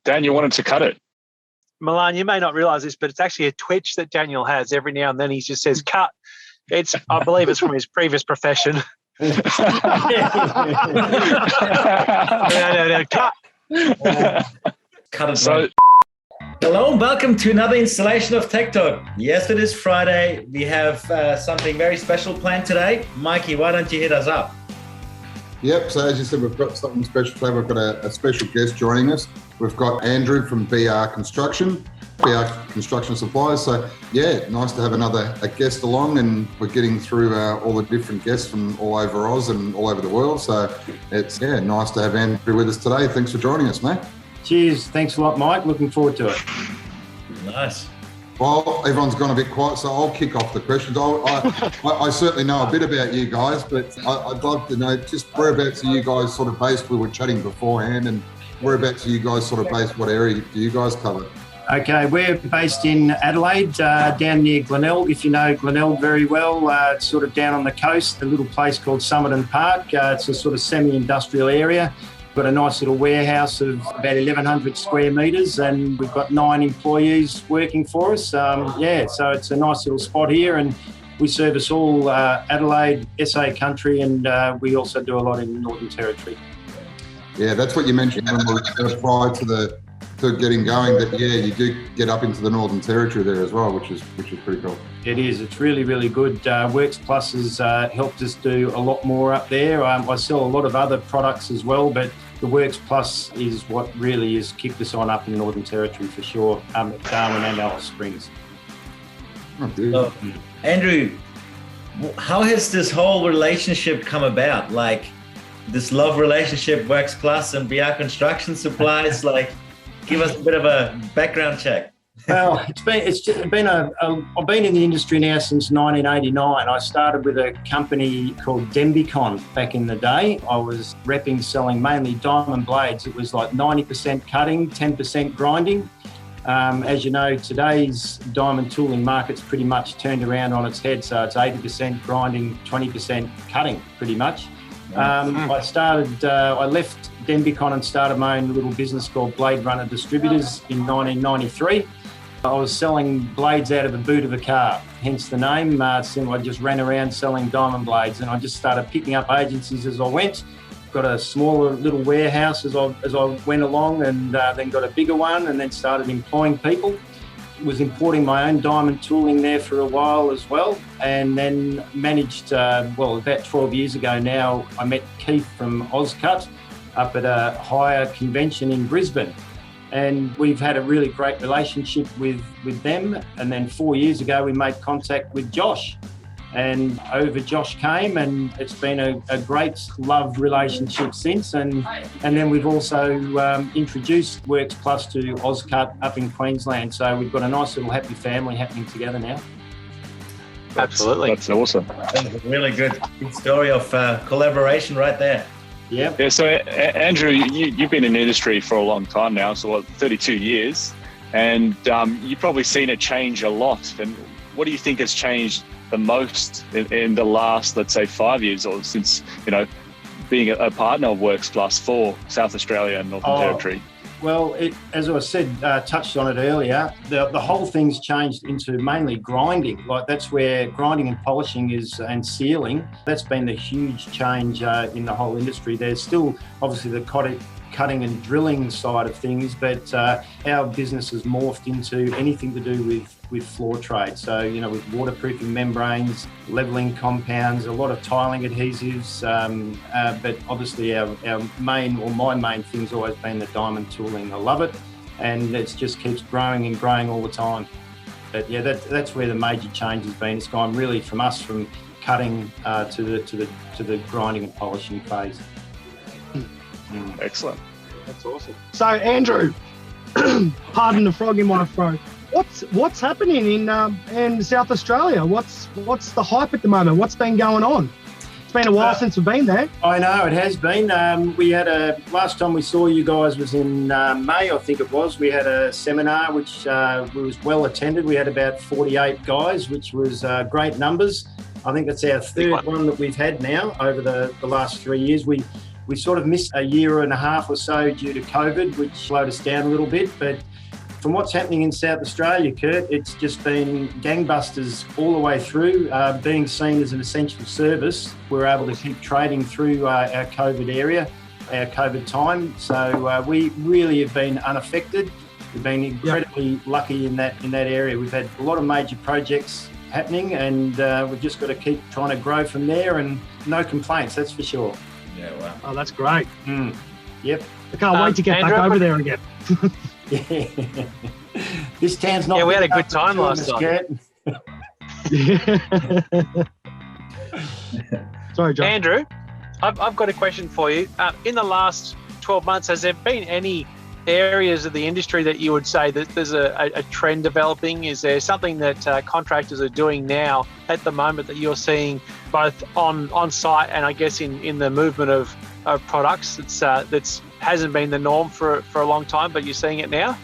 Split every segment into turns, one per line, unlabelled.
Daniel wanted to cut it.
Milan, you may not realise this, but it's actually a twitch that Daniel has every now and then. He just says, cut. I believe it's from his previous profession. No, cut.
Cut it. So, hello and welcome to another installation of TechTalk. Yes, it is Friday. We have something very special planned today. Mikey, why don't you hit us up?
Yep, so as you said, we've got something special today. We've got a special guest joining us. We've got Andrew from BR Construction Suppliers. So yeah, nice to have a guest along, and we're getting through all the different guests from all over Oz and all over the world. So it's nice to have Andrew with us today. Thanks for joining us, mate.
Cheers. Thanks a lot, Mike. Looking forward to it.
Nice.
Well, everyone's gone a bit quiet, so I'll kick off the questions. I certainly know a bit about you guys, but I'd love to know just whereabouts are you guys sort of based? We were chatting beforehand, and whereabouts are you guys sort of based? What area do you guys cover?
Okay, we're based in Adelaide, down near Glenelg. If you know Glenelg very well, it's sort of down on the coast, a little place called Somerton Park. It's a sort of semi-industrial area. We've got a nice little warehouse of about 1,100 square metres, and we've got 9 employees working for us. So it's a nice little spot here, and we service all Adelaide, SA country, and we also do a lot in the Northern Territory.
Yeah, that's what you mentioned prior to getting going, that you do get up into the Northern Territory there as well, which is pretty cool.
It is. It's really, really good. Works Plus has helped us do a lot more up there. I sell a lot of other products as well, but the Works Plus is what really has kicked us on up in the Northern Territory for sure, at Darwin and Alice Springs.
So, Andrew, how has this whole relationship come about? Like this love relationship, Works Plus and BR Construction Supplies, give us a bit of a background check.
Well, I've been in the industry now since 1989. I started with a company called Dembicon back in the day. I was selling mainly diamond blades. It was like 90% cutting, 10% grinding. As you know, today's diamond tooling market's pretty much turned around on its head. So it's 80% grinding, 20% cutting, pretty much. I left Dembicon and started my own little business called Blade Runner Distributors in 1993. I was selling blades out of the boot of a car, hence the name. I just ran around selling diamond blades, and I just started picking up agencies as I went. Got a smaller little warehouse as I went along, and then got a bigger one, and then started employing people. Was importing my own diamond tooling there for a while as well, and then managed, about 12 years ago now, I met Keith from Ozcut up at a hire convention in Brisbane. And we've had a really great relationship with them. And then 4 years ago, we made contact with Josh. And over Josh came, and it's been a great love relationship since. And then we've also introduced Works Plus to Ozcut up in Queensland. So we've got a nice little happy family happening together now.
Absolutely.
That's awesome.
That's a really good story of collaboration right there.
Yep.
Yeah. So Andrew, you've been in the industry for a long time now, so 32 years, and you've probably seen it change a lot. And what do you think has changed the most in the last, let's say, 5 years, or since being a partner of Works Plus for South Australia and Northern Territory?
Well, as I said, touched on it earlier, the whole thing's changed into mainly grinding. That's where grinding and polishing is, and sealing. That's been the huge change in the whole industry. There's still obviously the cutting and drilling side of things, but our business has morphed into anything to do with floor trade. So, with waterproofing membranes, levelling compounds, a lot of tiling adhesives, but obviously my main thing's always been the diamond tooling. I love it, and it just keeps growing and growing all the time. But yeah, that's where the major change has been. It's gone really from cutting to the grinding and polishing phase.
Excellent.
That's awesome.
So Andrew, pardon the frog in my throat. What's happening in South Australia? What's the hype at the moment? What's been going on? It's been a while since we've been there.
I know, it has been. We had last time we saw you guys was in May, I think it was. We had a seminar which was well attended. We had about 48 guys, which was great numbers. I think that's our third one that we've had now over the last 3 years. We We sort of missed a year and a half or so due to COVID, which slowed us down a little bit. But from what's happening in South Australia, Kurt, it's just been gangbusters all the way through. Being seen as an essential service, we're able to keep trading through our COVID area, our COVID time. So we really have been unaffected. We've been incredibly lucky in that area. We've had a lot of major projects happening, and we've just got to keep trying to grow from there, and no complaints, that's for sure.
Yeah, wow.
Oh, that's great.
Yep.
I can't wait to get
Andrew,
back over there again.
Yeah. This town's not.
Yeah, we had a good time last time.
Sorry, John.
Andrew, I've got a question for you. In the last 12 months, has there been any areas of the industry that you would say that there's a trend developing? Is there something that contractors are doing now at the moment that you're seeing both on site and I guess in the movement of products that's hasn't been the norm for a long time, but you're seeing it now?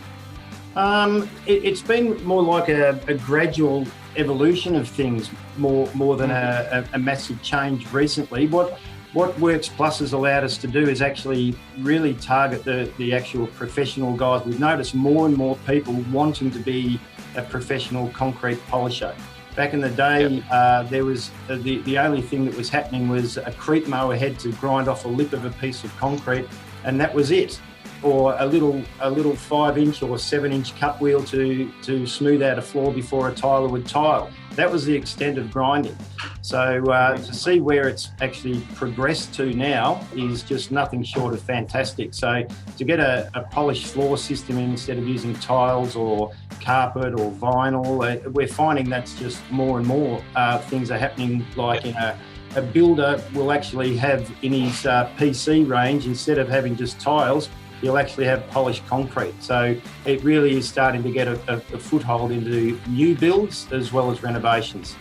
It's been more like a gradual evolution of things, more than a massive change recently. What Works Plus has allowed us to do is actually really target the actual professional guys. We've noticed more and more people wanting to be a professional concrete polisher. Back in the day, there was the only thing that was happening was a creep mower had to grind off a lip of a piece of concrete, and that was it. Or a little 5-inch or 7-inch cut wheel to smooth out a floor before a tiler would tile. That was the extent of grinding. So to see where it's actually progressed to now is just nothing short of fantastic. So to get a polished floor system instead of using tiles or carpet or vinyl, we're finding that's just more and more things are happening. Like in a builder will actually have in his PC range, instead of having just tiles, you'll actually have polished concrete. So it really is starting to get a foothold into new builds as well as renovations.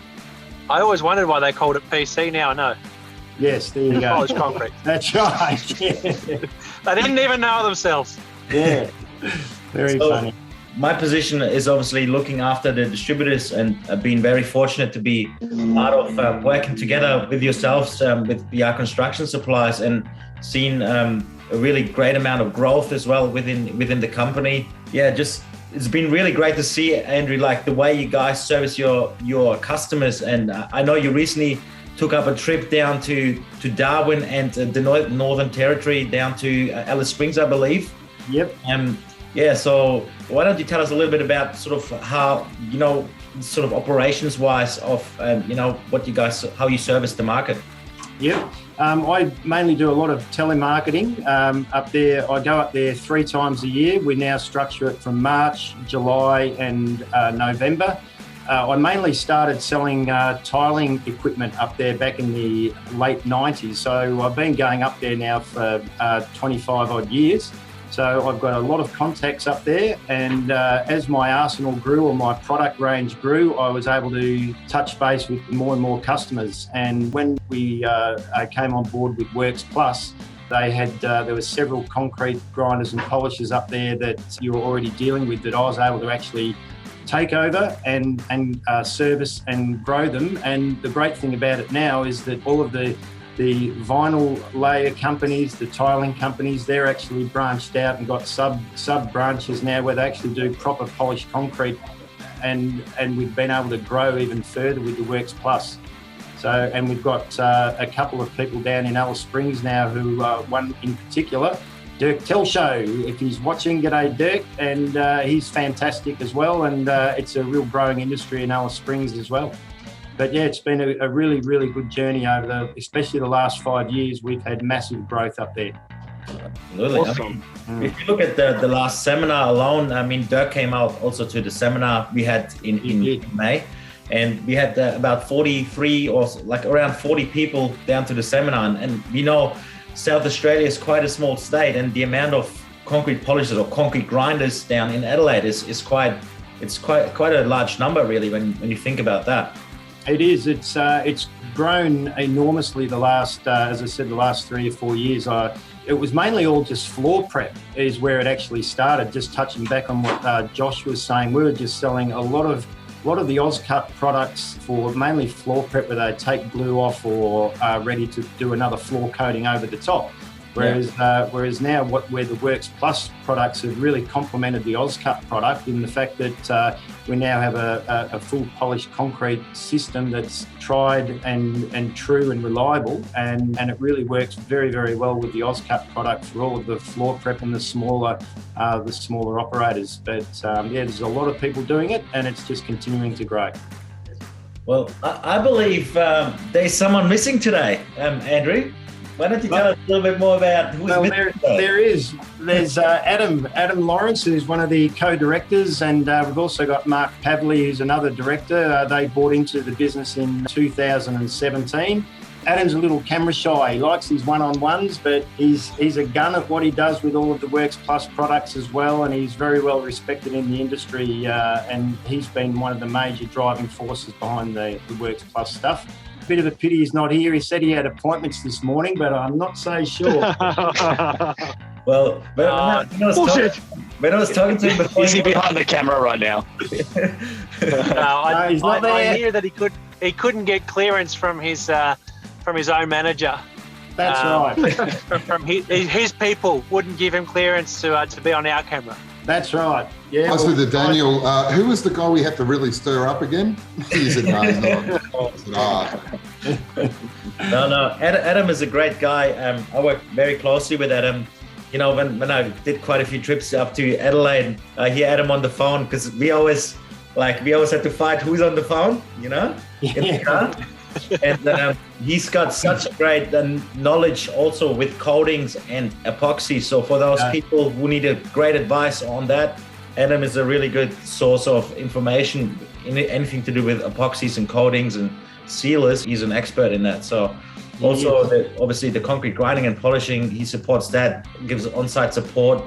I always wondered why they called it PC. Now I know.
Yes, there you go.
Polished concrete.
That's right. Yeah.
They didn't even know themselves.
Yeah, very funny.
My position is obviously looking after the distributors, and being very fortunate to be part of working together with yourselves, with BR Construction Supplies, and seeing a really great amount of growth as well within the company. Yeah, just it's been really great to see, Andrew, like the way you guys service your customers. And I know you recently took up a trip down to Darwin and the Northern Territory, down to Alice Springs, I believe.
Yep.
Yeah, so why don't you tell us a little bit about sort of how, sort of operations wise of, what you guys, how you service the market?
Yep. I mainly do a lot of telemarketing up there. I go up there 3 times a year. We now structure it from March, July and November. I mainly started selling tiling equipment up there back in the late 90s. So I've been going up there now for 25 odd years. So I've got a lot of contacts up there, and as my arsenal grew or my product range grew, I was able to touch base with more and more customers. And when we came on board with Works Plus, they had there were several concrete grinders and polishers up there that you were already dealing with that I was able to actually take over and service and grow them. And the great thing about it now is that all of the vinyl layer companies, the tiling companies, they're actually branched out and got sub branches now where they actually do proper polished concrete, and we've been able to grow even further with the Works Plus. So, and we've got a couple of people down in Alice Springs now who, one in particular, Dirk Telshow, if he's watching, g'day Dirk, and he's fantastic as well, and it's a real growing industry in Alice Springs as well. But yeah, it's been a really, really good journey over especially the last 5 years. We've had massive growth up there.
Absolutely.
Awesome.
If you look at the last seminar alone, I mean, Dirk came out also to the seminar we had in May, and we had about 43 or like around 40 people down to the seminar. And South Australia is quite a small state, and the amount of concrete polishers or concrete grinders down in Adelaide is quite a large number, really, when you think about that.
It is. It's grown enormously the last, as I said, the last 3 or 4 years. It was mainly all just floor prep is where it actually started. Just touching back on what Josh was saying, we were just selling a lot of the Ozcut products for mainly floor prep, where they take glue off or are ready to do another floor coating over the top. Whereas now where the Works Plus products have really complemented the OzCut product in the fact that we now have a full polished concrete system that's tried and true and reliable, and it really works very, very well with the OzCut product for all of the floor prep and the smaller operators. But there's a lot of people doing it, and it's just continuing to grow.
Well, I believe there's someone missing today, Andrew. Why don't you tell us a little bit more about who's missing today? There's Adam Lawrence, who's one of the co-directors, and we've also got Mark Pavley, who's another director. They bought into the business in 2017. Adam's a little camera shy. He likes his one-on-ones, but he's a gun at what he does with all of the Works Plus products as well, and he's very well respected in the industry, and he's been one of the major driving forces behind the Works Plus stuff. Bit of a pity he's not here. He said he had appointments this morning, but I'm not so sure. Well, when I was talking to him before,
is he behind the camera right now?
No,
he's not there.
I hear that he couldn't get clearance from his own manager.
That's right.
From his people wouldn't give him clearance to be on our camera.
That's right. Yeah.
I said to Daniel, who was the guy we had to really stir up again? He said, no, he's not.
No. Adam is a great guy. I work very closely with Adam. You know, when I did quite a few trips up to Adelaide, I hear Adam on the phone because we always have to fight who's on the phone, you know?
Yeah.
And he's got such great knowledge also with coatings and epoxy. So for those people who need a great advice on that, Adam is a really good source of information in anything to do with epoxies and coatings and sealers. He's an expert in that. So also obviously the concrete grinding and polishing, he supports that, gives on-site support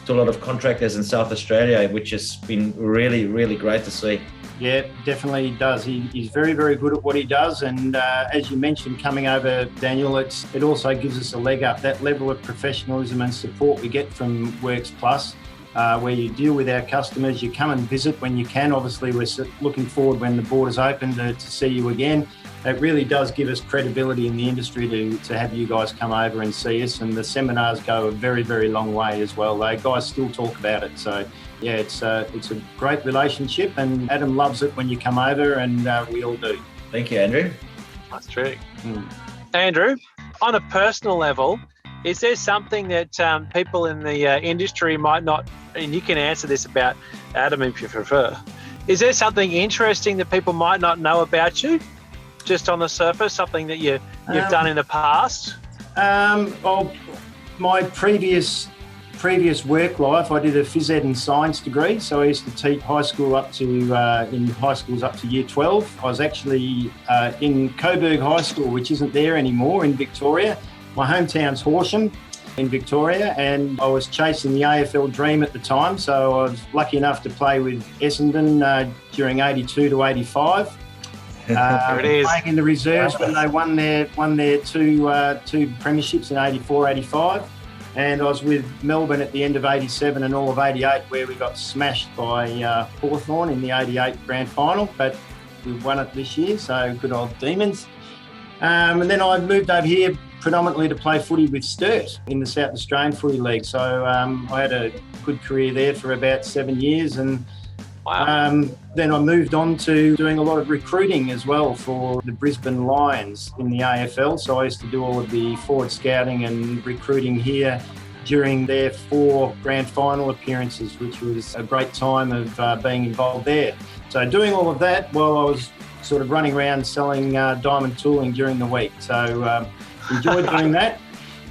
to a lot of contractors in South Australia, which has been really, really great to see.
Yeah, definitely does. He's very, very good at what he does. And as you mentioned, coming over, Daniel, it also gives us a leg up. That level of professionalism and support we get from Works Plus, where you deal with our customers, you come and visit when you can. Obviously, we're looking forward when the borders open to see you again. It really does give us credibility in the industry to have you guys come over and see us. And the seminars go a very, very long way as well. They guys still talk about it. So yeah, it's a great relationship, and Adam loves it when you come over, and we all do.
Thank you, Andrew.
That's true. Andrew, on a personal level, is there something that people in the industry might not, and you can answer this about Adam if you prefer, is there something interesting that people might not know about you, just on the surface, something that you've done in the past?
Well, my previous work life, I did a phys ed and science degree, so I used to teach high school up to year 12. I was actually in Coburg High School, which isn't there anymore in Victoria. My hometown's Horsham in Victoria, and I was chasing the AFL dream at the time, so I was lucky enough to play with Essendon during 82 to 85.
There it is.
Playing in the reserves when they won their two premierships in 84, 85. And I was with Melbourne at the end of 87 and all of 88, where we got smashed by Hawthorn in the 88 grand final, but we won it this year, so good old Demons. And then I moved over here predominantly to play footy with Sturt in the South Australian Footy League. So I had a good career there for about 7 years, and then I moved on to doing a lot of recruiting as well for the Brisbane Lions in the AFL. So I used to do all of the forward scouting and recruiting here during their 4 grand final appearances, which was a great time of being involved there. So doing all of that while I was sort of running around selling diamond tooling during the week. So enjoyed doing that.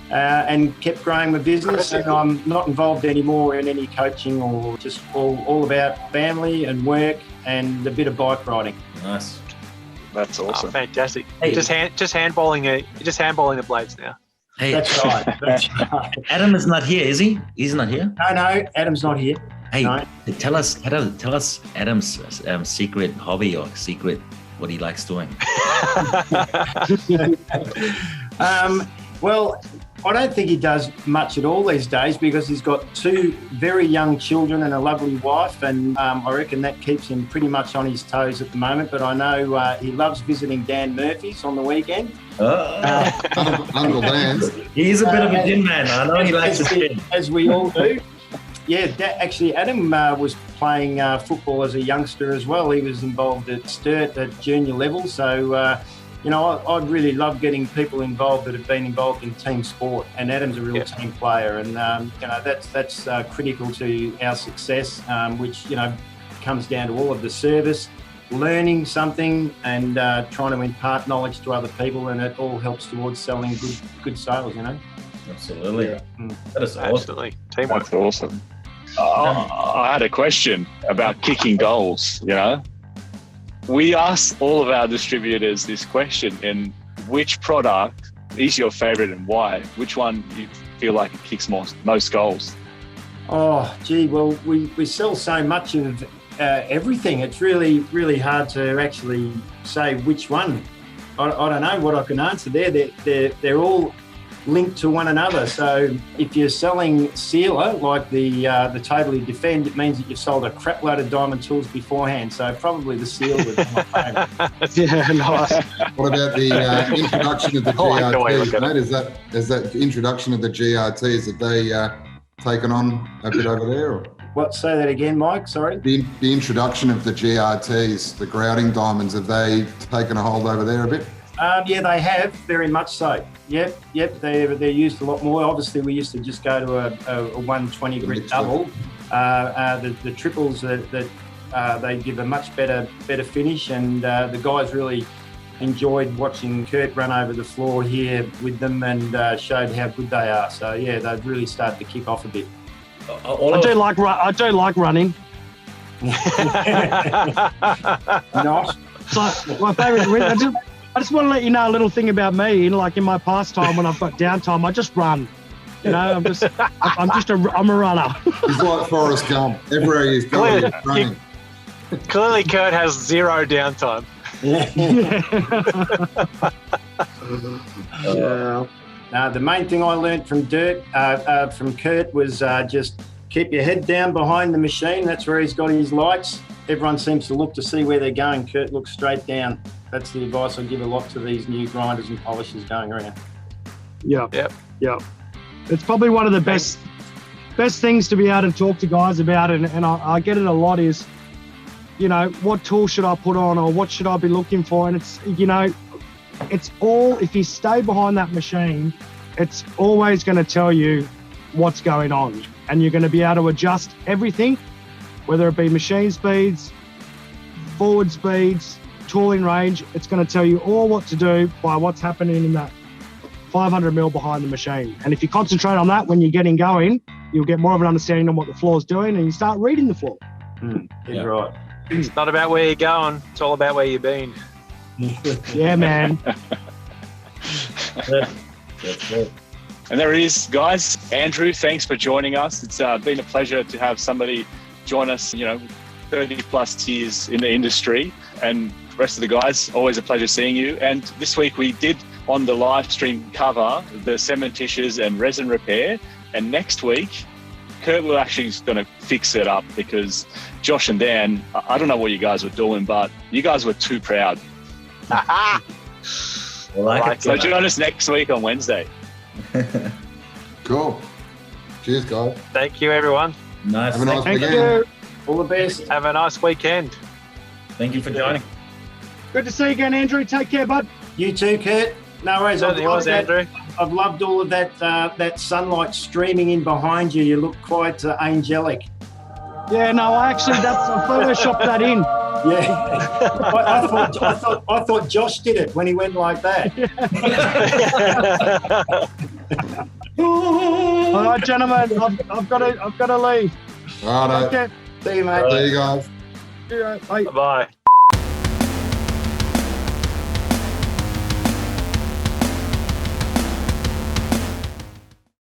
And kept growing my business, and I'm not involved anymore in any coaching, or just all about family and work and a bit of bike riding.
Nice.
That's awesome.
Oh, fantastic.
Hey.
Just handballing the blades now.
Hey,
That's right. That's right.
Adam is not here, is he? He's not here?
No, Adam's not here.
Hey,
No.
tell us Adam's secret hobby or secret what he likes doing.
Well, I don't think he does much at all these days because he's got 2 very young children and a lovely wife, and I reckon that keeps him pretty much on his toes at the moment. But I know he loves visiting Dan Murphy's on the weekend.
Uncle Dan's.
He's a bit of a gin man. I know he likes to gin.
As we all do. Yeah, actually, Adam was playing football as a youngster as well. He was involved at Sturt at junior level. So, you know, I'd really love getting people involved that have been involved in team sport. And Adam's a real team player. And, you know, that's critical to our success, which, you know, comes down to all of the service, learning something and trying to impart knowledge to other people. And it all helps towards selling good sales, you know.
Absolutely.
Yeah.
That is awesome.
Absolutely. Teamwork.
That's awesome. I had a question about kicking goals, you know. We asked all of our distributors this question, and which product is your favorite and why? Which one you feel like it kicks most goals?
Oh, gee, well, we sell so much of everything. It's really, really hard to actually say which one. I don't know what I can answer there. They're all linked to one another. So if you're selling sealer, like the Totally Defend, it means that you've sold a crap load of diamond tools beforehand. So probably the sealer would be my favourite.
Yeah, nice.
What about the introduction of the GRTs, mate? Is that introduction of the GRTs, have they taken on a bit over there? Or?
What? Say that again, Mike. Sorry.
The introduction of the GRTs, the grouting diamonds, have they taken a hold over there a bit?
Yeah, they have, very much so. Yep, they're used a lot more. Obviously, we used to just go to a 120 grit double. The triples that they give a much better finish, and the guys really enjoyed watching Kurt run over the floor here with them and showed how good they are. So yeah, they've really started to kick off a bit.
I do like running.
Nice.
So my favourite. I just want to let you know a little thing about me. Like in my pastime, when I've got downtime, I just run. You know, I'm a runner.
He's like Forrest Gump. Everywhere he's going, he's running.
Clearly, Kurt has 0 downtime.
Yeah. The main thing I learned from Kurt was just keep your head down behind the machine. That's where he's got his lights. Everyone seems to look to see where they're going. Kurt looks straight down. That's the advice I give a lot to these new grinders and polishers going around.
Yeah. It's probably one of the best things to be able to talk to guys about, and I get it a lot is, you know, what tool should I put on or what should I be looking for? And it's, you know, it's all, if you stay behind that machine, it's always going to tell you what's going on, and you're going to be able to adjust everything, whether it be machine speeds, forward speeds, tooling range. It's going to tell you all what to do by what's happening in that 500 mil behind the machine. And if you concentrate on that when you're getting going, you'll get more of an understanding on what the floor's doing, and you start reading the floor.
You're right.
It's not about where you're going, it's all about where you've been.
Yeah, man.
That's good.
And there it is, guys. Andrew, thanks for joining us. It's been a pleasure to have somebody join us, you know, 30 plus years in the industry. And the rest of the guys, always a pleasure seeing you. And this week we did on the live stream cover the cementitious and resin repair. And next week, Kurt will actually going to fix it up, because Josh and Dan, I don't know what you guys were doing, but you guys were too proud. So join us next week on Wednesday.
Cool. Cheers, guys.
Thank you, everyone.
Nice.
Have a nice
Thank
weekend.
you.
All the best.
Have a nice weekend.
Thank you for joining.
Good to see you again, Andrew. Take care, bud.
You too, Kurt. No worries.
Certainly was, Andrew.
I've loved all of that sunlight streaming in behind you. You look quite angelic.
Yeah, no, I photoshopped that in.
Yeah, I thought Josh did it when he went like that.
All right, gentlemen, I've got to leave.
All right.
Okay.
See you, mate.
See you guys.
Yeah, bye.
Bye-bye.